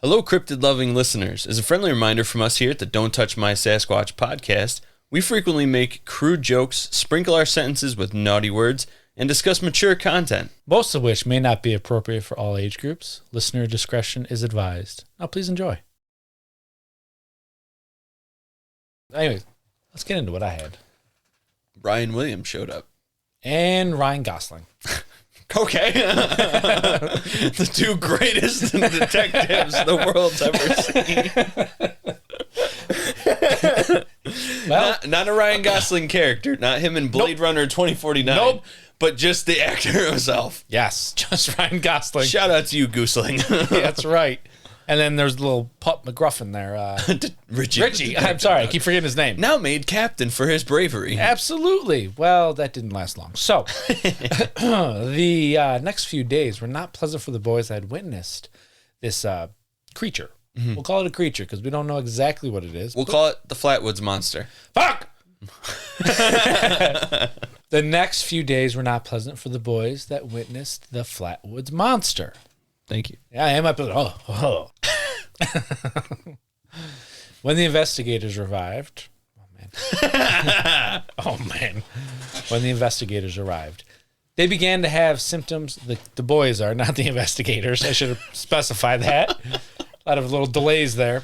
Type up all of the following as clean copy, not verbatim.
Hello, cryptid-loving listeners. As a friendly reminder from us here at the Don't Touch My Sasquatch podcast, we frequently make crude jokes, sprinkle our sentences with naughty words, and discuss mature content. Most of which may not be appropriate for all age groups. Listener discretion is advised. Now, please enjoy. Anyways, let's get into what I had. Brian Williams showed up. And Ryan Gosling. Okay. The two greatest detectives the world's ever seen. Well, not a Ryan Gosling character. Not him in Blade Runner 2049. Nope. But just the actor himself. yes, just Ryan Gosling. Shout out to you, Goosling. That's right. And then there's little Pup McGruffin there. Richie. I'm sorry. I keep forgetting his name. Now made captain for his bravery. Absolutely. Well, that didn't last long. So, the next few days were not pleasant for the boys that had witnessed this creature. Mm-hmm. We'll call it a creature because we don't know exactly what it is. We'll call it the Flatwoods Monster. Fuck! The next few days were not pleasant for the boys that witnessed the Flatwoods Monster. Thank you. Yeah, I am up. Oh. When the investigators arrived, when the investigators arrived, they began to have symptoms. The boys are, not the investigators. I should have specified that. A lot of little delays there.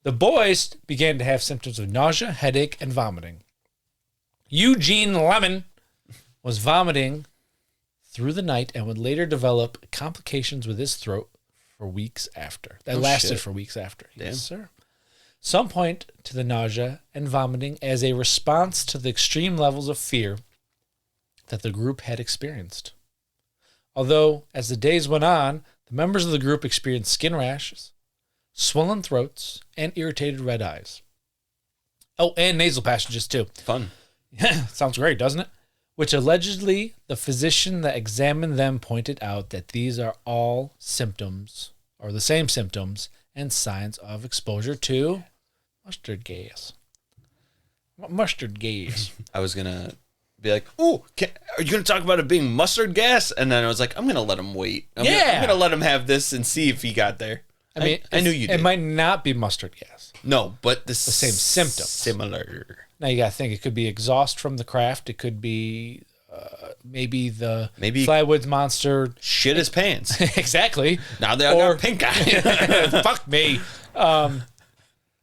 The boys began to have symptoms of nausea, headache, and vomiting. Eugene Lemon was vomiting through the night and would later develop complications with his throat for weeks after. That lasted for weeks after. Damn. Yes, sir. Some point to the nausea and vomiting as a response to the extreme levels of fear that the group had experienced. Although, as the days went on, the members of the group experienced skin rashes, swollen throats, and irritated red eyes. Oh, and nasal passages too. Fun. Yeah, sounds great, doesn't it? Which allegedly the physician that examined them pointed out that these are all symptoms, or the same symptoms, and signs of exposure to mustard gas. Mustard gas. I was going to be like, ooh, are you going to talk about it being mustard gas? And then I was like, I'm going to let him wait. I'm going to let him have this and see if he got there. I mean, I knew you did. It might not be mustard gas. No, but the same symptoms. Similar. Now you got to think, it could be exhaust from the craft. It could be maybe Flatwoods Monster. Shit his pants. Exactly. Now they all got pink eye. Fuck me.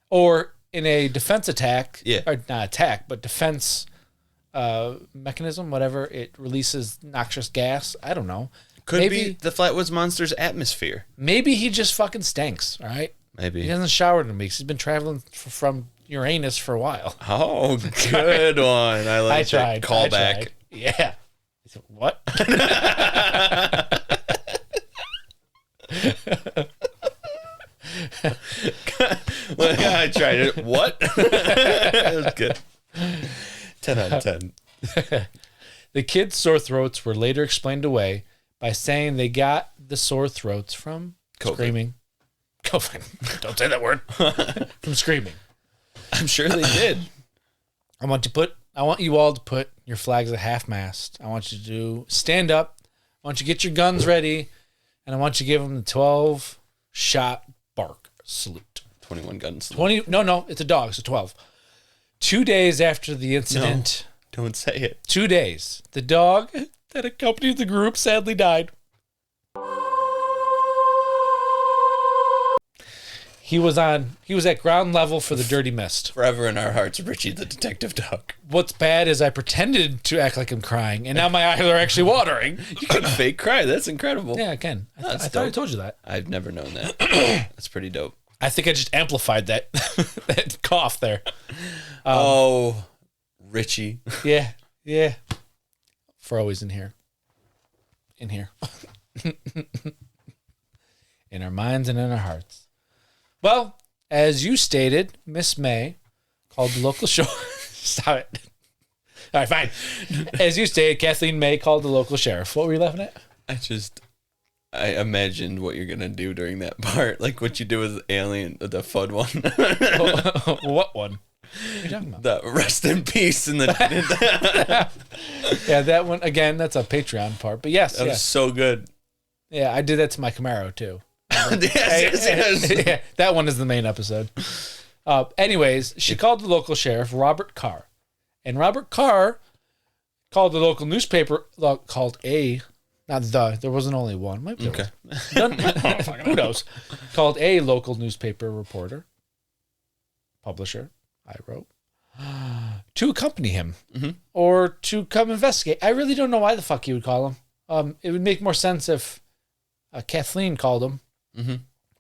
Or in a defense attack, Yeah. or not attack, but defense mechanism, whatever, it releases noxious gas. I don't know. Could be the Flatwoods Monster's atmosphere. Maybe he just fucking stinks, all right? Maybe. He hasn't showered in weeks. He's been traveling from Uranus for a while. Oh, good one. I like tried. that callback. Yeah. He said, what? I tried it. What? It was good. 10 out of 10. The kids' sore throats were later explained away by saying they got the sore throats from COVID. Screaming. COVID. Don't say that word. From screaming. I'm sure they did. I want you all to put your flags at half-mast. I want you to stand up. I want you to get your guns ready. And I want you to give them the 12-shot bark salute. 21 guns. No, it's a dog, so 12. 2 days after the incident. No, don't say it. 2 days. The dog that accompanied the group sadly died. He was at ground level for the dirty mist. Forever in our hearts, Richie the detective dog. What's bad is I pretended to act like I'm crying, and now my eyes are actually watering. You can fake cry. That's incredible. Yeah, I can. I thought I told you that. I've never known that. That's pretty dope. I think I just amplified that that cough there. Richie. Yeah. For always in here. In our minds and in our hearts. Well, as you stated, Miss May called the local Stop it. All right, fine. As you stated, Kathleen May called the local sheriff. What were you laughing at? I imagined what you're going to do during that part. Like what you do with Alien, the FUD one. What one? What are you talking about? The rest in peace in the... Yeah, that one, again, that's a Patreon part. But yes. That was so good. Yeah, I did that to my Camaro, too. remember. Yes. Yeah, that one is the main episode. Anyways, she called the local sheriff, Robert Carr. And Robert Carr called the local newspaper, there wasn't only one. Maybe there was. Who knows? Called a local newspaper reporter, publisher, I wrote, to accompany him or to come investigate. I really don't know why the fuck he would call him. It would make more sense if Kathleen called him. Mm-hmm.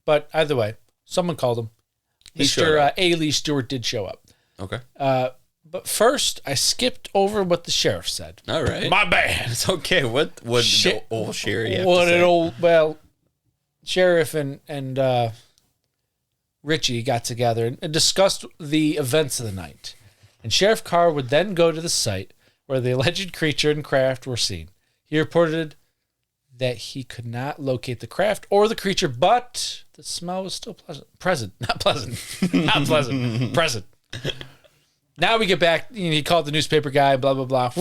But either way, someone called him. Mr. A. Lee Stewart did show up. Okay. But first, I skipped over what the sheriff said. All right. My bad. It's okay. What did old Sherry have to say? Sheriff and Richie got together and discussed the events of the night. And Sheriff Carr would then go to the site where the alleged creature and craft were seen. He reported that he could not locate the craft or the creature, but the smell was still present. Now we get back. He called the newspaper guy, blah, blah, blah.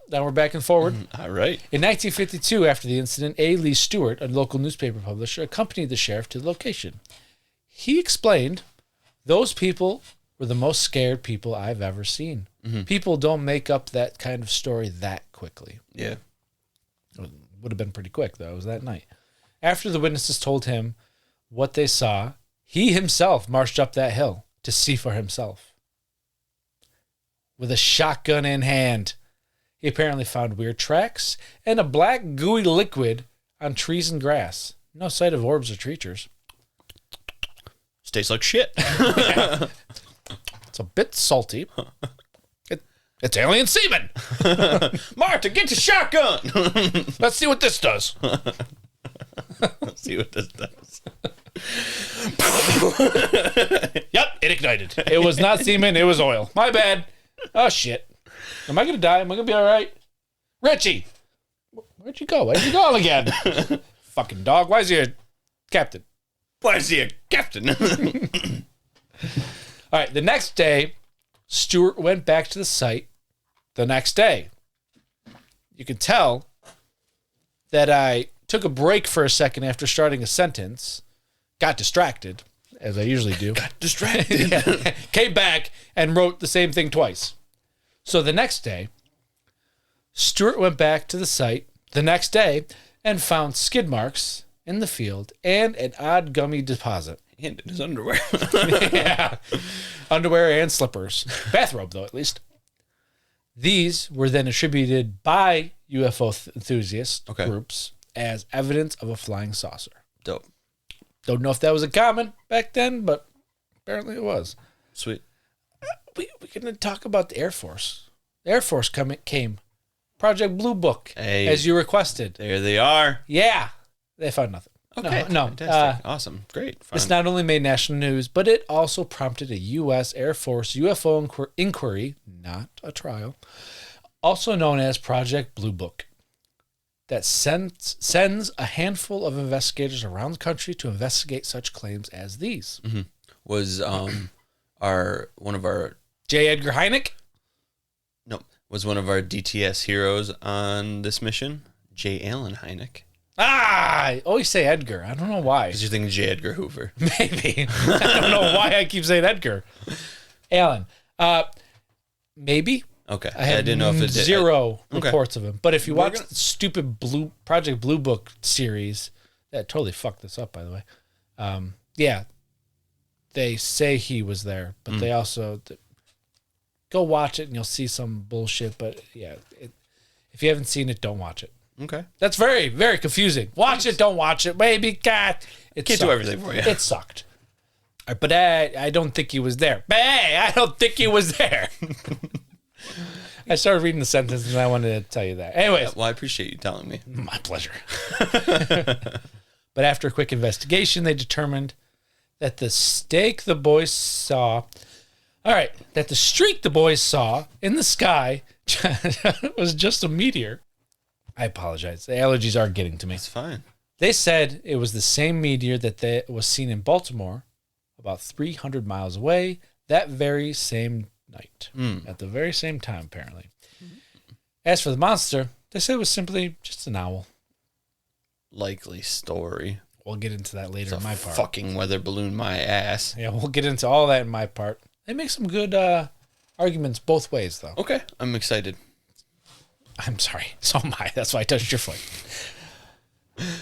Now we're back and forward. All right. In 1952, after the incident, A. Lee Stewart, a local newspaper publisher, accompanied the sheriff to the location. He explained, those people were the most scared people I've ever seen. Mm-hmm. People don't make up that kind of story that quickly. Yeah. It would have been pretty quick, though. It was that night. After the witnesses told him what they saw, he himself marched up that hill to see for himself. With a shotgun in hand, he apparently found weird tracks and a black gooey liquid on trees and grass. No sight of orbs or creatures. Tastes like shit. Yeah. It's a bit salty. It's alien semen. Martha, get your shotgun. Let's see what this does. Let's see what this does. Yep, it ignited. It was not semen, it was oil. My bad. Oh, shit. Am I going to die? Am I going to be all right? Richie! Where'd you go? Where'd you go again? Fucking dog. Why is he a captain? Why is he a captain? All right, the next day, Stewart went back to the site the next day. You can tell that I took a break for a second after starting a sentence, got distracted, as I usually do. Got distracted. Yeah. Came back and wrote the same thing twice. So the next day, Stewart went back to the site the next day and found skid marks in the field and an odd gummy deposit. And in his underwear. Yeah. Underwear and slippers. Bathrobe, though, at least. These were then attributed by UFO enthusiast groups as evidence of a flying saucer. Dope. Don't know if that was a common back then, but apparently it was. Sweet. We can talk about the Air Force. The Air Force came. Project Blue Book, as you requested. There they are. Yeah. They found nothing. Okay. No. Fantastic. Awesome. Great. Fun. This not only made national news, but it also prompted a U.S. Air Force UFO inquiry, not a trial, also known as Project Blue Book, that sends a handful of investigators around the country to investigate such claims as these. Mm-hmm. Was one of our J. Edgar Hynek? No, was one of our DTS heroes on this mission, J. Allen Hynek. I always say Edgar. I don't know why. Because you're thinking J. Edgar Hoover. Maybe. I don't know why I keep saying Edgar. Allen. Maybe. Okay. I didn't know if it did. Zero reports of him. But if you watch the stupid Project Blue Book series, that totally fucked this up, by the way. Yeah. They say he was there, but they also... Go watch it and you'll see some bullshit. But yeah, if you haven't seen it, don't watch it. Okay. That's very, very confusing. Watch it, don't watch it. Maybe, God. It can't do everything for you. It sucked. But I don't think he was there. I don't think he was there. I started reading the sentence and I wanted to tell you that. Anyways. Well, I appreciate you telling me. My pleasure. But after a quick investigation, they determined that the streak the boys saw in the sky was just a meteor. I apologize. The allergies are getting to me. It's fine. They said it was the same meteor that was seen in Baltimore about 300 miles away that very same night. At the very same time, apparently. As for the monster, they said it was simply just an owl. Likely story. we'll get into that later in my part. Fucking weather balloon my ass. Yeah, we'll get into all that in my part. They make some good arguments both ways, though. Okay, I'm excited. I'm sorry. So am I. That's why I touched your foot.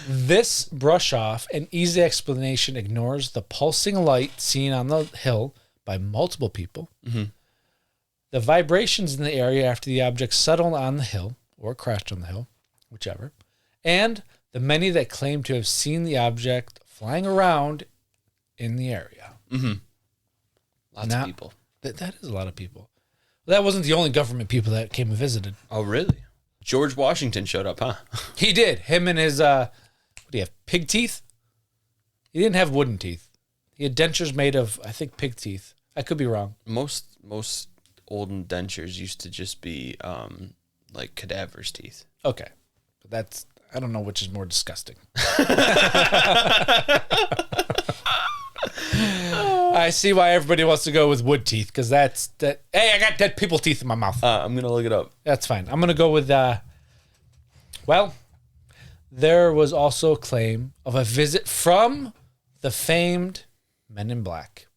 This brush off and easy explanation ignores the pulsing light seen on the hill by multiple people, the vibrations in the area after the object settled on the hill or crashed on the hill, whichever, and the many that claim to have seen the object flying around in the area. Lots of people. That is a lot of people. That wasn't the only government people that came and visited. Oh, really? George Washington showed up, huh? He did. Him and his, what do you have, pig teeth? He didn't have wooden teeth. He had dentures made of, I think, pig teeth. I could be wrong. Most olden dentures used to just be like cadaver's teeth. Okay. But that's, I don't know which is more disgusting. I see why everybody wants to go with wood teeth, because that's that. Hey, I got dead people teeth in my mouth. I'm gonna look it up. That's fine. I'm gonna go with. Well, there was also a claim of a visit from the famed Men in Black.